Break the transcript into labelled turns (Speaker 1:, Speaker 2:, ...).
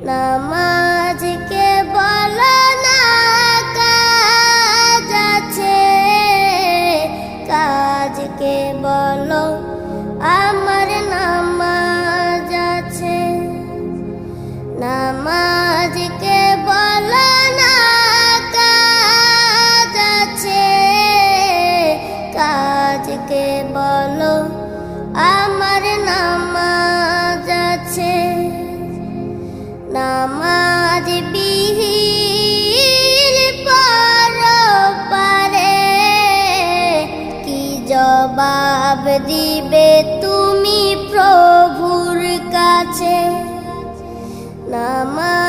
Speaker 1: নামাজকে বলো না কাজ আছে, কাজকে বলো আমার নামাজ আছে। নামাজকে বলো না কাজ আছে, কাজকে বলো আমার নামাজ আছে। নামাজ বিহীন পরপারে কি জবাব দিবে তুমি প্রভুর কাছে? নামাজ